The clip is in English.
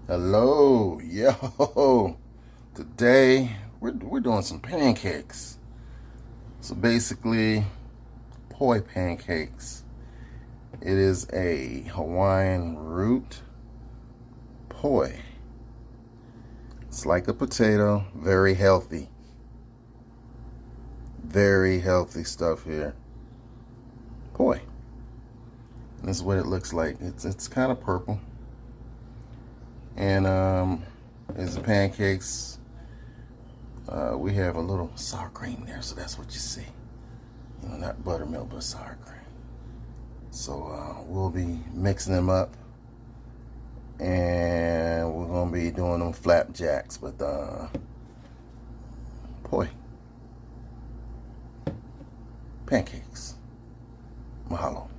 Hello, yo. Today we're doing some pancakes. So basically, poi pancakes. It is a Hawaiian root poi. It's like a potato, very healthy. Very healthy stuff here. Poi. And this is what it looks like. It's kind of purple. And is the pancakes. We have a little sour cream there, so that's what you see. You know, not buttermilk, but sour cream. So we'll be mixing them up, and we're gonna be doing them flapjacks with poi pancakes. Mahalo.